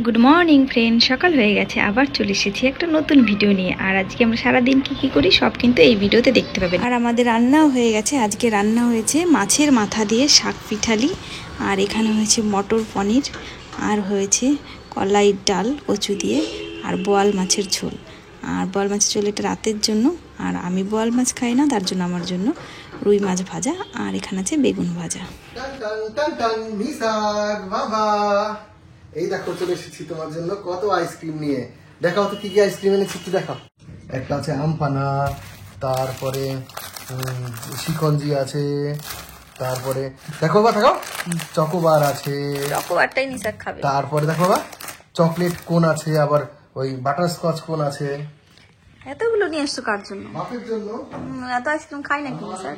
Good morning friend, সকাল হয়ে গেছে, আবার চলে এসেছি একটা নতুন ভিডিও নিয়ে। আর আজকে আমরা সারাদিন কি করি সব কিন্তু এই ভিডিওতে দেখতে পাবেন। আর আমাদের রান্নাও হয়ে গেছে। আজকে রান্না হয়েছে মাছের মাথা দিয়ে শাক পিঠালি, আর এখানে হয়েছে মটর পনির, আর হয়েছে কলাইয়ের ডাল কচু দিয়ে, আর বোয়াল মাছের ঝোল। আর বোয়াল মাছের ঝোল এটা রাতের জন্য, আর আমি বোয়াল মাছ খাই না, তার জন্য আমার জন্য রুই মাছ ভাজা, আর এখানে আছে বেগুন ভাজা। এই দেখো চলে এসেছি তোমার জন্য কত আইসক্রিম নিয়ে। দেখাও তো কি কি আইসক্রিম এনেছি, একটু দেখাও। একটা আছে আমপানা, তারপরে শিকঞ্জি আছে, তারপরে দেখো বা দেখাও চকোবার আছে, চকোবারটাই নিসাক খাবে। তারপরে দেখো বা চকলেট কোন আছে, আবার ওই বাটারস্কচ কোন আছে। এতগুলো নিয়ে আসছো কার জন্য? বাপের জন্য। এত আইসক্রিম খাই না কি নিসাক?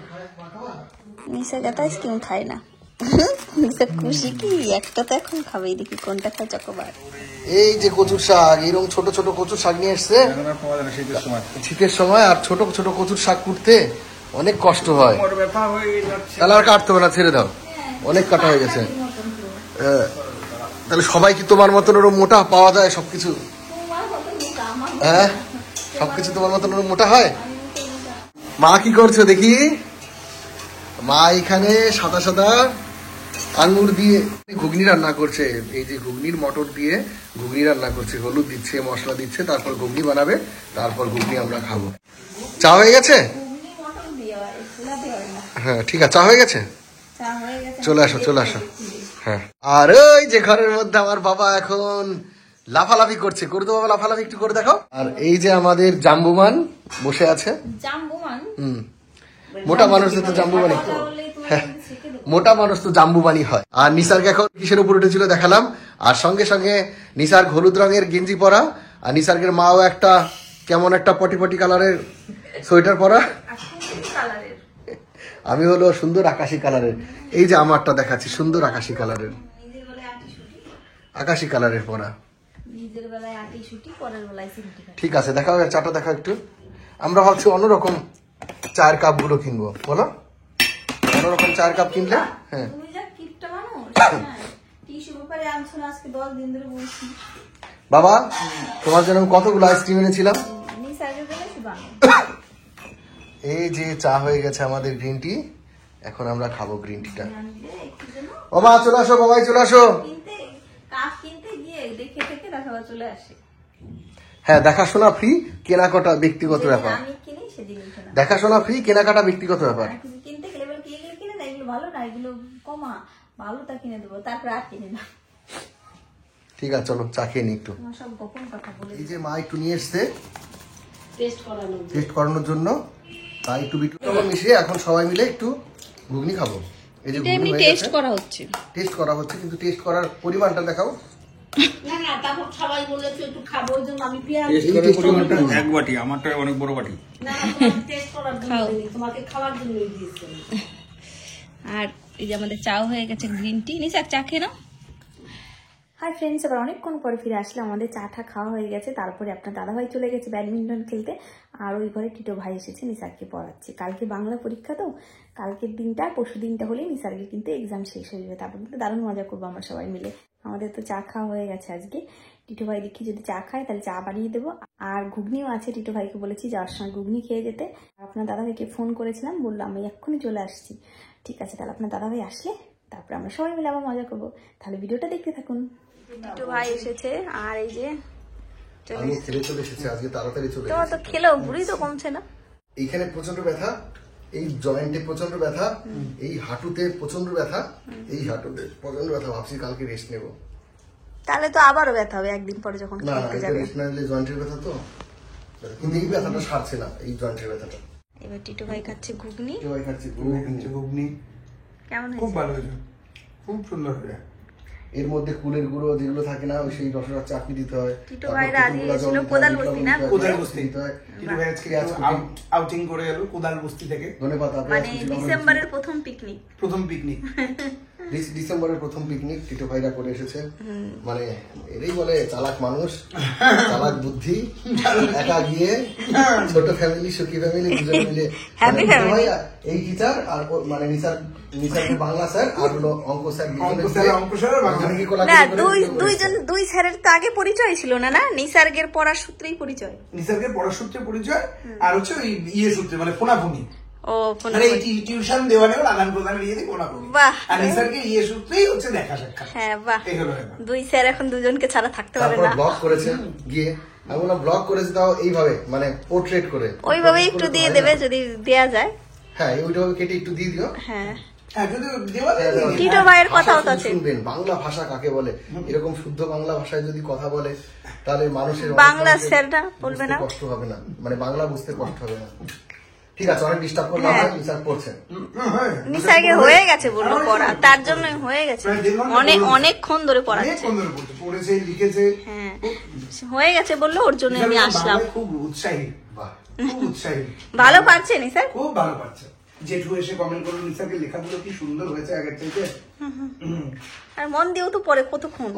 নিসাক এত আইসক্রিম খায় না। নিসাক খুশি কি একটা তো এখন খাবেই, দেখি কোনটা খায় চকোবার। এই যে কচুর শাক, এরকম ছোট ছোট কচুর শাক নিয়ে এসছে শীতের সময়। আর ছোট ছোট কচুর শাক কুটতে অনেক কষ্ট হয়, তাহলে আর কাটতে হবে না, ছেড়ে দাও, অনেক কাটা হয়ে গেছে। তাহলে সবাই কি তোমার মতন ওরকম মোটা পাওয়া যায় সবকিছু? হ্যাঁ, সবকিছু তোমার মতন ওরকম মোটা হয়? মা কি করছো দেখি? মা এখানে সাদা সাদা আঙুর দিয়ে ঘুগনি রান্না করছে। এই যে ঘুগনির মটর দিয়ে ঘুগনি রান্না করছে, হলুদ দিচ্ছে, মশলা দিচ্ছে, তারপর ঘুগনি বানাবে, তারপর ঘুগনি আমরা খাবো। চা হয়ে গেছে? হ্যাঁ ঠিক আছে, চা হয়ে গেছে, চলে আসো চলে আসো। হ্যাঁ, আর ওই যে ঘরের মধ্যে আমার বাবা এখন লাফালাফি করছে, করে দেবো লাফালাফি, একটু করে দেখো। আর এই যে আমাদের জাম্বুমান বসে আছে। মোটা মানুষ তো জাম্বুমানি, হ্যাঁ মোটা মানুষ তো জাম্বুবানি হয়। আর নিসারকে এখন কিসের উপর উঠেছিল দেখালাম। আর সঙ্গে সঙ্গে নিসার হলুদ রঙের গেঞ্জি পরা, আর নিসার্গের মাও একটা কেমন একটা পটি পটি কালারের সোয়েটার পরা, আমি হলো সুন্দর আকাশি কালারের। এই যে আমারটা দেখাচ্ছি, সুন্দর আকাশি কালারের, আকাশি কালারের পরা। ঠিক আছে, দেখাও চাটা দেখাও একটু। আমরা ভাবছি অন্যরকম চায়ের কাপ গুলো কিনবো, বলো অন্যরকম চায়ের কাপ কিনলে। হ্যাঁ বাবা, তোমার জন্য কতগুলো আইসক্রিম এনেছিলাম। এই যে চা হয়ে গেছে আমাদের গ্রিন টি, এখন আমরা খাবো গ্রিন টিটা। ও মা চলে আসো, বাবাই চলে আসো। হ্যাঁ, দেখাশোনা ফ্রি, কেনাকাটা ব্যক্তিগত ব্যাপার। দেখাশোনা ফ্রি, কেনাকাটা ব্যক্তিগত ব্যাপার। ঠিক আছে, চলো চা খেয়ে নি একটু। এই যে মা একটু নিয়ে এসছে টেস্ট করানোর জন্য, তাই একটু বিট লবণ মিশিয়ে এখন সবাই মিলে একটু ঘুগনি খাবো। এই যে ঘুগনি টেস্ট করা হচ্ছে, কিন্তু টেস্ট করার পরিমাণটা দেখাও। এক বাটি, আমারটা অনেক বড় বাটি। আর এই যে আমাদের চাও হয়ে গেছে, গ্রিন টি। নিসাক চা খেয়ে নাও। হাই ফ্রেন্ডস, আবার অনেকক্ষণ পরে ফিরে আসলে। আমাদের চাটা খাওয়া হয়ে গেছে, তারপরে আপনার দাদাভাই চলে গেছে ব্যাডমিন্টন খেলতে, আর ওই ঘরে টিটো ভাই এসেছে নিসারকে পড়াচ্ছে। কালকে বাংলা পরীক্ষা, তো কালকের দিনটা পরশু দিনটা হলেই নিসারকে কিন্তু এক্সাম শেষ হয়ে যাবে, তারপর কিন্তু দারুণ মজা করবো আমরা সবাই মিলে। আমাদের তো চা খাওয়া হয়ে গেছে আজকে। টিটো ভাই দেখি যদি চা খায় তাহলে চা বানিয়ে দেবো, আর ঘুগনিও আছে। টিটো ভাইকে বলেছি যাওয়ার সময় ঘুগনি খেয়ে যেতে। আপনার দাদাভাইকে ফোন করেছিলাম, বললাম আমি এক্ষুনি চলে আসছি। ঠিক আছে, তাহলে আপনার দাদাভাই আসলে তারপরে আমরা সবাই মিলে আবার মজা করবো। তাহলে ভিডিওটা দেখতে থাকুন। টিটো ভাই এসেছে, আর এই যে তোমার তো খেলেও বুড়ি তো কমছে না। এইখানে প্রচন্ড ব্যথা, এই জয়েন্টে প্রচন্ড ব্যথা, এই হাঁটুতে প্রচন্ড ব্যথা, এই হাঁটুতে প্রচন্ড ব্যথা। ভাবছি কালকে রেস্ট নেবো, তাহলে তো আবারও ব্যথা হবে একদিন পরে যখন খেলতে যাবে। রেস্ট না নিলে জয়েন্টের ব্যথা তো, কিন্তু এই ব্যথাটা সারছে না, এই জয়েন্টের ব্যথাটা। এবার টিটো ভাই খাচ্ছে ঘুগনি। টিটো ভাই খাচ্ছে ঘুগনি। কেমন হয়েছে? খুব ভালো হয়েছে, খুব সুন্দর হয়েছে। এর মধ্যে কুলের গুঁড়ো যেগুলো থাকে না, সেই রসের চাটনি দিতে হয়। টিটো ভাই ছিল কোদাল বস্তি, না কোদাল বস্তি দিতে হয়। টিটো ভাই আজকে আউটিং করে গেল কোদাল বস্তি থেকে। ধন্যবাদ। মানে ডিসেম্বরের প্রথম পিকনিক। ডিসেম্বরের প্রথম পিকনিক টিটো ভাইরা করে এসেছে। মানে এরই বলে চালাক মানুষ, চালাক বুদ্ধি। একা গিয়ে ছোট ফ্যামিলি, সুখী ফ্যামিলি, দুজন মিলে। টিটো ভাই এই টিচার আর মানে নিসার বাংলা স্যার আর হলো অঙ্ক স্যার। দুই স্যারের তো আগে পরিচয় ছিল না, না নিসার্গের পড়ার সূত্রেই পরিচয়। নিসার্গের পড়ার সূত্রে পরিচয় আর হচ্ছে ওই ইয়ে সূত্রে মানে ফোনাফোনি। ও মানে টিউশন দেওয়া নেওয়ার আদান প্রদান ইয়ে দিয়ে ফোনাফোনি। বাহ। আর নিসার্গের ইয়ে সূত্রেই হচ্ছে দেখা সাক্ষাৎ। হ্যাঁ বাহ, এই হলো ব্যাপার। দুই স্যার এখন দুজনকে ছাড়া থাকতে পারে তারপর না। ব্লগ করেছে গিয়ে, আমি বললাম ব্লগ করেছে তাও এইভাবে মানে পোর্ট্রেট করে, ওইভাবে একটু দিয়ে দেবে যদি দেয়া যায়। হ্যাঁ ওইভাবে কেটে একটু দিয়ে দিও। হ্যাঁ হ্যাঁ যদি দেওয়া যায়। টিটো ভাইয়ের কথাও তো আছে। শুনবেন বাংলা ভাষা কাকে বলে, এরকম শুদ্ধ বাংলা ভাষায় যদি কথা বলে তাহলে মানুষের বাংলা স্যাররা বলবে না, কষ্ট হবে না, মানে বাংলা বুঝতে কষ্ট হবে না। ঠিক আছে, অনেক ডিস্টার্ব করলাম, নিসার পড়ছেন। নিসার্গে হয়ে গেছে বললো পড়া, তার জন্য হয়ে গেছে, অনেকক্ষণ ধরে পড়াচ্ছে। পড়েছে লিখেছে। হ্যাঁ হয়ে গেছে বললো, ওর জন্য আমি আসলাম। খুব উৎসাহী, খুব উৎসাহী, ভালো পারছে নিসার, খুব ভালো পারছে। জেঠু এসে কমেন্ট করলো নিসার্গের লেখাগুলো কি সুন্দর হয়েছে আগের থেকে। আর মন দিয়েও তো পরে কতক্ষণ।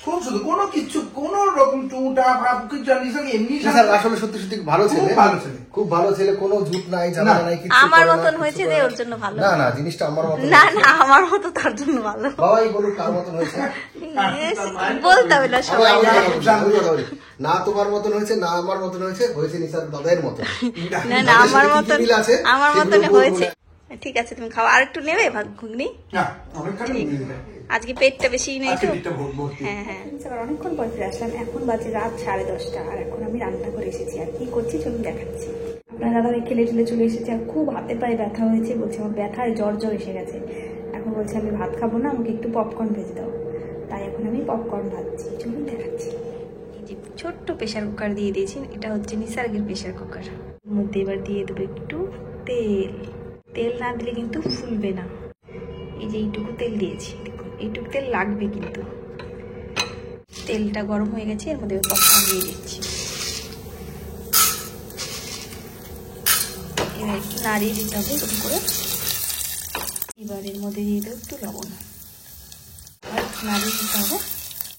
খুব সুন্দর, কোনো কিছু কোনো রকম টুটা ভাব কিছু নিসার্গ এমনি আসলে সত্যি সত্যি ভালো ছেলে, ভালো ছেলে, খুব ভালো ছেলে, কোনো ঝুট নাই, ঝামেলা নাই, কিছু আমার মতন হয়েছে যে ওর জন্য ভালো। না না, জিনিসটা আমার মতন না না, আমার মতো তার জন্য ভালো। বাবাই বলুক কার মতন হয়েছে, বলতে হবে না সবাই। না তোমার মতন হয়েছে, না আমার মতন হয়েছে, হয়েছে নিসার দাদাইয়ের মতন। না না, আমার মতন, আমার মতন হয়েছে। ঠিক আছে তুমি খাও, আর একটু নেবে ভাগ ঘুগনি? আজকে পেটটা বেশি নেই তো। হ্যাঁ হ্যাঁ, অনেকক্ষণ পর ফিরে আসলাম, এখন বাজে রাত 10:30, আর এখন আমি রান্না করে এসেছি। আর কি করছি চলুন দেখাচ্ছি। আপনার দাদা খেলে টেলে চলে এসেছে, আর খুব হাতে পায়ে ব্যথা হয়েছে, বলছে আমার ব্যথায় জ্বর এসে গেছে। এখন বলছে আমি ভাত খাবো না, আমাকে একটু পপকর্ন ভেজে দাও। তাই এখন আমি পপকর্ন ভাজছি, চলুন দেখাচ্ছি। এই যে ছোট্ট প্রেশার কুকার দিয়ে দিয়েছি, এটা হচ্ছে নিসার্গের প্রেশার কুকার। এর মধ্যে এবার দিয়ে দেবো একটু তেল। তেল না দিলে কিন্তু ফুলবে না। এই যে এইটুকু তেল দিয়েছি, দেখুন এইটুকু তেল লাগবে কিন্তু। তেলটা গরম হয়ে গেছে, এর মধ্যে পপকর্ন দিয়ে দিচ্ছি। এবার একটু নাড়িয়ে দিতে হবে এরকম করে। এবার এর মধ্যে দিয়ে দেবো একটু লবণ, আর একটু নাড়িয়ে দিতে হবে।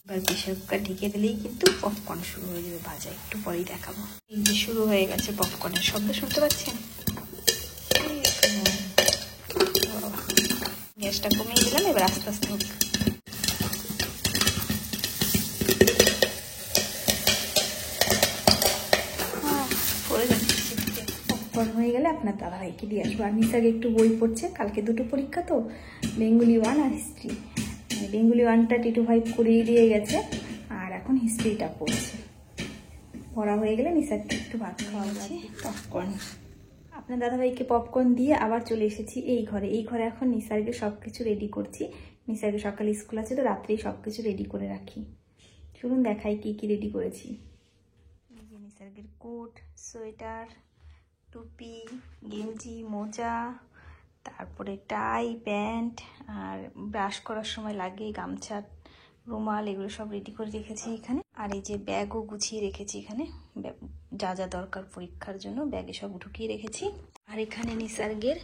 এবার প্রেশার কুকার ঢেকে দিলেই কিন্তু পপকর্ন শুরু হয়ে যাবে ভাজা, একটু পরেই দেখাবো। এই যে শুরু হয়ে গেছে, পপকর্নের শব্দ শুনতে পাচ্ছেন? গ্যাসটা কমিয়ে দিলাম, এবার আস্তে আস্তে হোক। পপকর্ন হয়ে গেলে আপনার দাদাভাইকে দিয়ে আসবো। আর নিসার্গ একটু বই পড়ছে, কালকে দুটো পরীক্ষা তো, বেঙ্গলি 1 আর হিস্ট্রি। বেঙ্গলি 1টা টিটু ভাই করিয়ে দিয়ে গেছে, আর এখন হিস্ট্রিটা পড়ছে। পড়া হয়ে গেলে নিসার্গকে একটু ভাত খাওয়াচ্ছি। পপকর্ন, আপনার দাদাভাইকে পপকর্ন দিয়ে আবার চলে এসেছি এই ঘরে। এই ঘরে এখন নিসার্গে সবকিছু রেডি করছি। নিসার্গে সকালে স্কুল আছে তো, রাত্রেই সবকিছু রেডি করে রাখি। চলুন দেখাই কি কি রেডি করেছি। এই যে নিসার্গের কোট, সোয়েটার, টুপি, গেঞ্জি, মোজা, তারপরে টাই, প্যান্ট, আর ব্রাশ করার সময় লাগে গামছা, রুমাল, এগুলো সব রেডি করে রেখেছি এখানে। আর এই যে ব্যাগও গুছিয়ে রেখেছি এখানে, যা যা দরকার পরীক্ষার জন্য ব্যাগে সব ঢুকিয়ে রেখেছি। আর এখানে নিসার্গের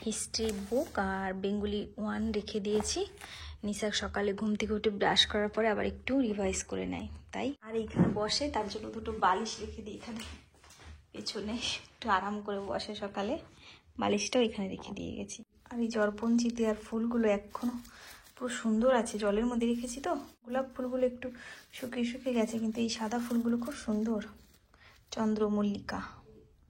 হিস্ট্রি বুক আর বেঙ্গলি 1 রেখে দিয়েছি। নিসার্গ সকালে ঘুম থেকে উঠে ব্রাশ করার পরে আবার একটু রিভাইজ করে নেয় তাই। আর এইখানে বসে, তার জন্য দুটো বালিশ রেখে দিই এখানে পেছনে, একটু আরাম করে বসে সকালে। বালিশটাও এখানে রেখে দিয়ে গেছি। আর এই জর্পঞ্জি দেওয়ার ফুলগুলো এখনো পুরো সুন্দর আছে, জলের মধ্যে রেখেছি তো। গোলাপ ফুলগুলো একটু শুকিয়ে গেছে, কিন্তু এই সাদা ফুলগুলো খুব সুন্দর, চন্দ্রমল্লিকা।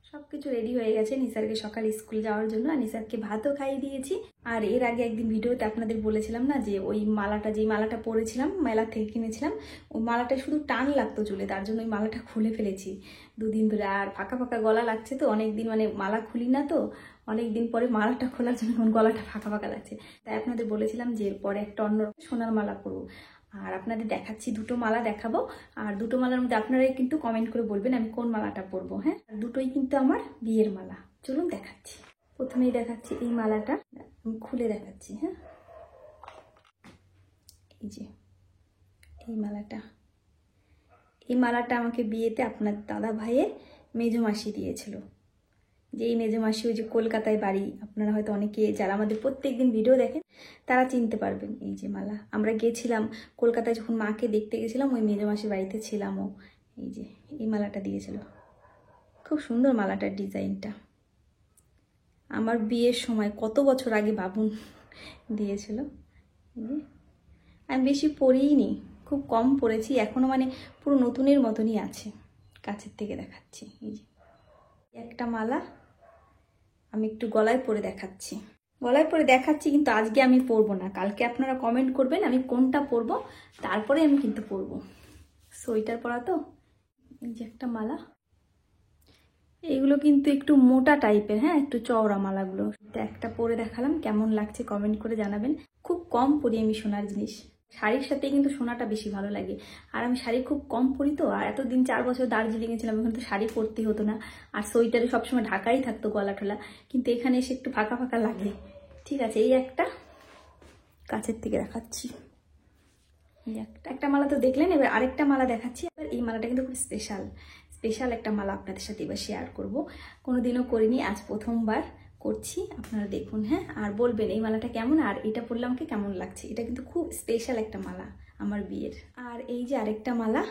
সব কিছু রেডি হয়ে গেছে নিসার্গে সকালে স্কুল যাওয়ার জন্য। আর নিসার্গকে ভাতও খাইয়ে দিয়েছি। আর এর আগে একদিন ভিডিওতে আপনাদের বলেছিলাম না যে ওই মালাটা, যেই মালাটা পরেছিলাম মেলা থেকে কিনেছিলাম, ওই মালাটা শুধু টান লাগতো চুলে, তার জন্য ওই মালাটা খুলে ফেলেছি 2 দিন ধরে। আর ফাঁকা ফাঁকা গলা লাগছে তো, অনেকদিন মানে মালা খুলি না তো, অনেকদিন পরে মালাটা খোলার জন্য এখন গলাটা ফাঁকা ফাঁকা লাগছে। তাই আপনাদের বলেছিলাম যে পরে একটা অন্যরকম সোনার মালা পরবো। আর আপনাদের দেখাচ্ছি, দুটো মালা দেখাবো। আর দুটো মালার মধ্যে আপনারাই কিন্তু কমেন্ট করে বলবেন আমি কোন মালাটা পরবো। হ্যাঁ, আর দুটোই কিন্তু আমার বিয়ের মালা। চলুন দেখাচ্ছি। প্রথমেই দেখাচ্ছি এই মালাটা, আমি খুলে দেখাচ্ছি। হ্যাঁ, এই যে এই মালাটা, এই মালাটা আমাকে বিয়েতে আপনার দাদা ভাইয়ের মেজো মাসি দিয়েছিল। যেই মেজো মাসি ওই যে কলকাতায় বাড়ি, আপনারা হয়তো অনেকে যারা আমাদের প্রত্যেকদিন ভিডিও দেখেন তারা চিনতে পারবেন। এই যে মালা, আমরা গেছিলাম কলকাতায় যখন মাকে দেখতে গেছিলাম, ওই মেজো মাসির বাড়িতে ছিলামও। এই যে এই মালাটা দিয়েছিল, খুব সুন্দর মালাটার ডিজাইনটা। আমার বিয়ের সময় কত বছর আগে বাবুন দিয়েছিল। আমি বেশি পরিনি, খুব কম পরেছি, এখনো মানে পুরো নতুনের মতনই আছে। কাছের থেকে দেখাচ্ছি, এই যে একটা মালা আমি একটু গলায় পরে দেখাচ্ছি। গলায় পরে দেখাচ্ছি, কিন্তু আজকে আমি পরবো না, কালকে আপনারা কমেন্ট করবেন আমি কোনটা পরবো, তারপরে আমি কিন্তু পরবো। সোয়েটার পরা তো। এই যে একটা মালা, এগুলো কিন্তু একটু মোটা টাইপের, হ্যাঁ একটু চওড়া মালাগুলো। একটা পরে দেখালাম, কেমন লাগছে কমেন্ট করে জানাবেন। খুব কম পরি আমি সোনার জিনিস, শাড়ির সাথে কিন্তু সোনাটা বেশি ভালো লাগে। আর আমি শাড়ি খুব কম পরি তো, আর এতদিন 4 বছর দার্জিলিংয়ে ছিলাম, এখন তো শাড়ি পরতে হতো না, আর সোয়েটারে সবসময় ঢাকাই থাকতো গলা টলা, কিন্তু এখানে এসে একটু ফাঁকা ফাঁকা লাগে। ঠিক আছে, এই একটা কাছের থেকে দেখাচ্ছি। এই একটা মালা তো দেখলেন, এবার আরেকটা মালা দেখাচ্ছি। এবার এই মালাটা কিন্তু খুব স্পেশাল একটা মালা আপনাদের সাথে এবার শেয়ার করব। কোনোদিনও করিনি, আজ প্রথমবার করছি, আপনারা দেখুন। হ্যাঁ, আর বলবেন এই মালাটা কেমন, আর এটা পরলে আমাকে কেমন লাগছে। এটা কিন্তু খুব স্পেশাল একটা মালা আমার বিয়ের। আর এই যে আরেকটা মালা,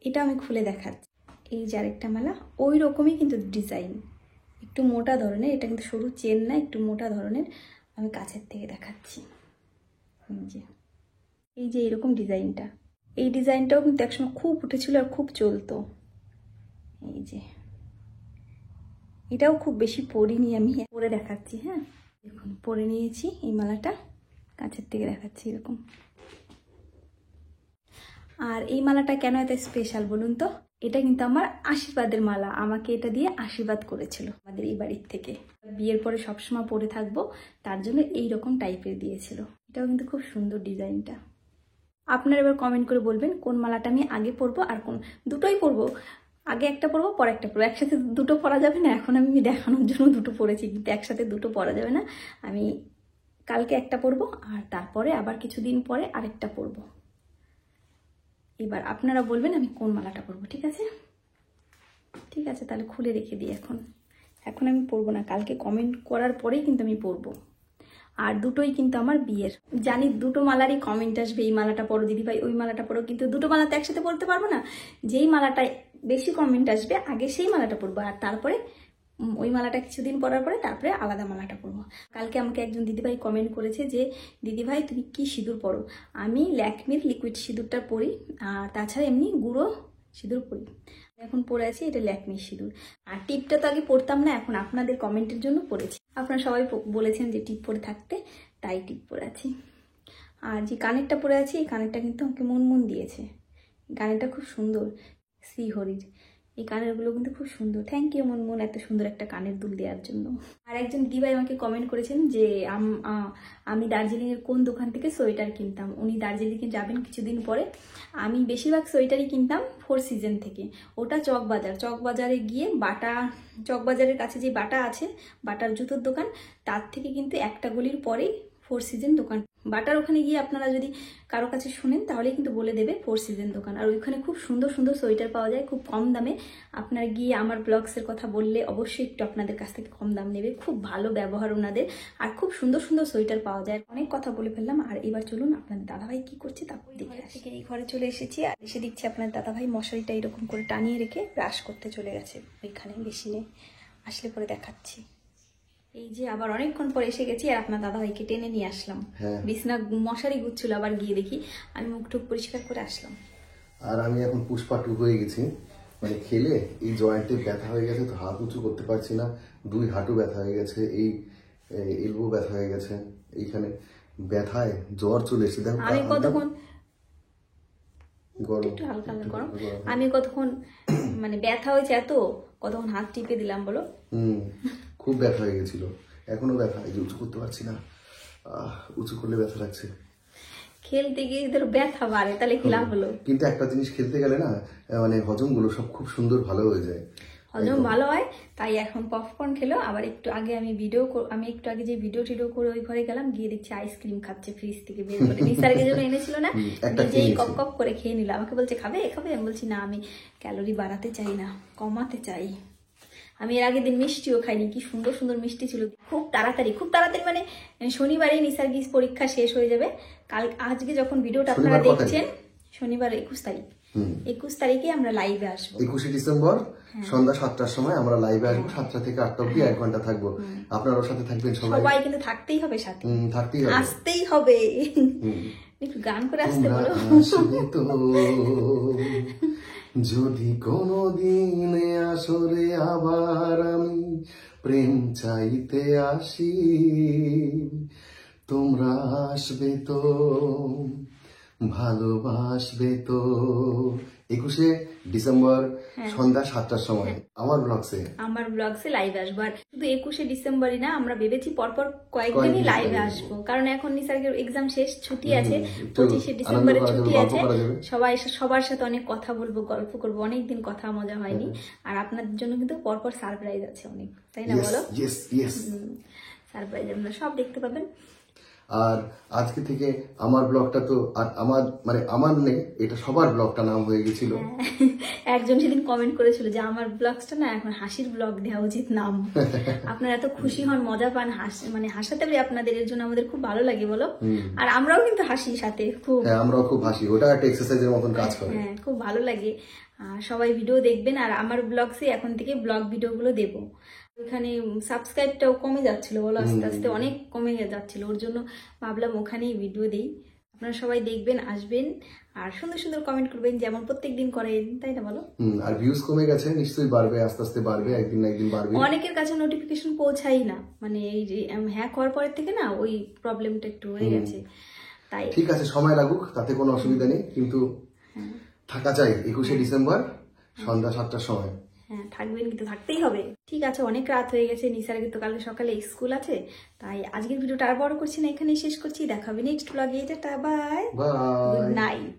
এটা আমি খুলে দেখাচ্ছি। এই যে আরেকটা মালা, ওই রকমই কিন্তু ডিজাইন, একটু মোটা ধরনের। এটা কিন্তু সরু চেন না, একটু মোটা ধরনের। আমি কাছের থেকে দেখাচ্ছি। এই যে এরকম ডিজাইনটা, এই ডিজাইনটাও কিন্তু একসময় খুব উঠেছিল আর খুব চলতো। এই যে এটাও খুব বেশি পরিনি, আমি পরে দেখাচ্ছি। হ্যাঁ দেখুন, পরে নিয়েছি এই মালাটা, কাছের থেকে দেখাচ্ছি এরকম। আর এই মালাটা কেন এত স্পেশাল বলুন তো? এটা কিন্তু আমার আশীর্বাদের মালা, আমাকে এটা দিয়ে আশীর্বাদ করেছিল আমাদের এই বাড়ির থেকে। বিয়ের পরে সবসময় পরে থাকবো, তার জন্য এইরকম টাইপের দিয়েছিল। এটাও কিন্তু খুব সুন্দর ডিজাইনটা। আপনারা এবার কমেন্ট করে বলবেন কোন মালাটা আমি আগে পরবো, আর কোন দুটোই পরবো, আগে একটা পরবো পরে একটা পরবো। একসাথে দুটো পরা যাবে না, এখন আমি দেখানোর জন্য দুটো পরেছি, কিন্তু একসাথে দুটো পরা যাবে না। আমি কালকে একটা পরবো, আর তারপরে আবার কিছুদিন পরে আরেকটা পরবো। এবার আপনারা বলবেন আমি কোন মালাটা পরবো। ঠিক আছে, ঠিক আছে, তাহলে খুলে রেখে দিই। এখন আমি পরবো না, কালকে কমেন্ট করার পরেই কিন্তু আমি পরবো। আর দুটোই কিন্তু আমার বিয়ের। জানি দুটো মালারই কমেন্ট আসবে, এই মালাটা পরো দিদিভাই, ওই মালাটা পরো, কিন্তু দুটো মালা তো একসাথে পরতে পারবো না। যেই মালাটায় বেশি কমেন্ট আসবে আগে সেই মালাটা পরবো, আর তারপরে ওই মালাটা কিছুদিন পরার পরে তারপরে আলাদা মালাটা পরবো। কালকে আমাকে একজন দিদিভাই কমেন্ট করেছে যে দিদিভাই তুমি কি সিঁদুর পরো? আমি ল্যাকমির লিকুইড সিঁদুরটা পরি, আর তাছাড়া এমনি গুঁড়ো সিঁদুর পরি। এখন পরে আছি এটা ল্যাকমির সিঁদুর। আর টিপটা তো আগে পরতাম না, এখন আপনাদের কমেন্টের জন্য পরেছি। আপনারা সবাই বলেছেন যে টিপ পরে থাকতে, তাই টিপ পরে আছি। আর যে কানেরটা পরে আছি, এই কানেরটা কিন্তু আমাকে মন দিয়েছে। কানেরটা খুব সুন্দর, শ্রীহরির। এই কানেরগুলো কিন্তু খুব সুন্দর। থ্যাংক ইউ মন, এত সুন্দর একটা কানের দুল দেওয়ার জন্য। আর একজন দিদিভাই আমাকে কমেন্ট করেছেন যে আমি দার্জিলিংয়ের কোন দোকান থেকে সোয়েটার কিনতাম। উনি দার্জিলিংয়ে যাবেন কিছুদিন পরে। আমি বেশিরভাগ সোয়েটারই কিনতাম 4 সিজন থেকে। ওটা চকবাজারে গিয়ে চকবাজারের কাছে যে বাটা আছে, বাটার জুতোর দোকান, তার থেকে কিন্তু একটা গলির পরেই 4 সিজন দোকান। বাটার ওখানে গিয়ে আপনারা যদি কারো কাছে শুনেন তাহলে কিন্তু বলে দেবে 4 সিজন দোকান। আর ওইখানে খুব সুন্দর সুন্দর সোয়েটার পাওয়া যায় খুব কম দামে। আপনারা গিয়ে আমার ব্লগসের কথা বললে অবশ্যই একটু আপনাদের কাছ থেকে কম দাম নেবে। খুব ভালো ব্যবহার ওনাদের, আর খুব সুন্দর সুন্দর সোয়েটার পাওয়া যায়। অনেক কথা বলে ফেললাম, আর এবার চলুন আপনাদের দাদাভাই কি করছে তারপর দেখে আসি। এই ঘরে চলে এসেছি, আর এসে দেখছি আপনাদের দাদাভাই মশারিটা এরকম করে টানিয়ে রেখে ব্রাশ করতে চলে গেছে ওইখানে বেসিনে। আসলে পরে দেখাচ্ছি। এই যে আবার অনেকক্ষণ পরে এসে গেছি, আর আপনার দাদাভাইকে টেনে নিয়ে আসলাম। বিছনা মশারি গুচ্ছিল, আবার গিয়ে দেখি আমি মুখ টুক পরিষ্কার করে আসলাম। আর আমি এখন পুষ্পা 2 হয়ে গেছি, মানে খেলে এই জয়েন্টে ব্যথা হয়ে গেছে, তো হাত উঁচু করতে পারছি না, 2 হাঁটু ব্যথা হয়ে গেছে, এই এলবো ব্যথা হয়ে গেছে, এইখানে ব্যথায় জ্বর চলে এসেছে। আমি কতক্ষণ একটু হালকা হালকা গরম, আমি কতক্ষণ মানে ব্যথা হয়েছে এত, কতক্ষণ হাত টিপে দিলাম বলো। খুব ব্যথা হয়ে গেছিল, এখনো ব্যথা, এই যে উঁচু করতে পারছি না, উঁচু করলে ব্যথা লাগছে। খেলতে গিয়ে ধরো ব্যথা বাড়ে, তাহলে কি লাভ হলো? কিন্তু একটা জিনিস খেলতে গেলে না, মানে হজম গুলো সব খুব সুন্দর ভালো হয়ে যায়, হজম ভালো হয়। তাই এখন পপকর্ন খেলো। আবার একটু আগে আমি একটু আগে যে ভিডিও টিডিও করে ওই ঘরে গেলাম, গিয়ে দেখছি আইসক্রিম খাচ্ছে ফ্রিজ থেকে বের করে। নিসারের জন্য এনেছিল না, নিজেই কপ কপ করে খেয়ে নিল। আমাকে বলছে খাবে খাবে, আমি বলছি না, আমি ক্যালোরি বাড়াতে চাই না, কমাতে চাই। আমি এর আগের দিন মিষ্টিও খাইনি, কি সুন্দর সুন্দর মিষ্টি ছিল। খুব তাড়াতাড়ি মানে শনিবারে নিসার্গিস পরীক্ষা শেষ হয়ে যাবে। আজকে যখন ভিডিওটা আপনারা দেখছেন শনিবার 21 তারিখ, 21 তারিখে আমরা লাইভে আসবো। 21 ডিসেম্বর সন্ধ্যা 7টার সময় আমরা লাইভে আসবো। 7টা থেকে 8টা অব্দি 1 ঘন্টা থাকবো। আপনারাও সাথে থাকবেন সবাই কিন্তু থাকতেই হবে সাথে, থাকতেই হবে, আসতেই হবে। একটু গান করে আসতে বলো। যদি কোনদিন আসরে আবার আমি প্রেম চাইতে আসি, তোমরা আসবে তো, ভালোবাসবে তো। 21 ডিসেম্বর সন্ধ্যা 7টার সময় আমার ব্লগসে লাইভে আসবো। আর শুধু 21 ডিসেম্বরই না, আমরা ভেবেছি পরপর কয়েকদিনই লাইভে আসবো, কারণ এখন নিসার্গের এক্সাম শেষ, ছুটি আছে, 25 ডিসেম্বরে ছুটি আছে। সবার সাথে অনেক কথা বলবো, গল্প করবো, অনেকদিন কথা মজা হয়নি। আর আপনাদের জন্য কিন্তু পরপর সারপ্রাইজ আছে অনেক, তাই না বলো? সারপ্রাইজ আপনারা সব দেখতে পাবেন। আর আজকে থেকে আমার ব্লগটা তো আর আমার নেই, এটা সবার ব্লগটা নাম হয়ে গেছিল। একজন সেদিন কমেন্ট করেছিল যে আমার ব্লগটা না এখন হাসির ব্লগ দেওয়া উচিত নাম। আপনারা এত খুশি হন, মজা পান, হাসাতে পারি আপনাদের, এর জন্য আমাদের খুব ভালো লাগে বলো। আর আমরাও কিন্তু হাসি সাথে খুব, আমরাও খুব হাসি, ওটা একটা এক্সারসাইজের মতন কাজ করে। খুব ভালো লাগে। সবাই ভিডিও দেখবেন। আর আমার ব্লগসে এখন থেকে ব্লগ ভিডিওগুলো দেবো। ওখানে সাবস্ক্রাইবটাও কমে যাচ্ছিল বলো, আস্তে আস্তে অনেক কমে যাচ্ছিল, ওর জন্য ভাবলাম ওখানেই ভিডিও দেই। আপনারা সবাই দেখবেন, আসবেন, আর সুন্দর সুন্দর কমেন্ট করবেন যেমন প্রত্যেকদিন করেন, তাই না বলো? আর ভিউজ কমে গেছে, নিশ্চয়ই বাড়বে, আস্তে আস্তে বাড়বে, একদিন না একদিন বাড়বে। অনেকের কাছে নোটিফিকেশন পৌঁছাই না, মানে এই যে হ্যাক হওয়ার পরের থেকে না ওই প্রবলেমটা একটু হয়ে গেছে। তাই ঠিক আছে, সময় লাগুক, তাতে কোনো অসুবিধা নেই, কিন্তু থাকা চাই 21 ডিসেম্বর সন্ধ্যা 7টার সময়। থাকবেন, কিন্তু থাকতেই হবে। ঠিক আছে, অনেক রাত হয়ে গেছে, নিসারের তো কালকে সকালে স্কুল আছে, তাই আজকের ভিডিওটা আর বড় করছি না, এখানেই শেষ করছি। দেখা হবে নেক্সট ব্লগে। Tata, bye, good night.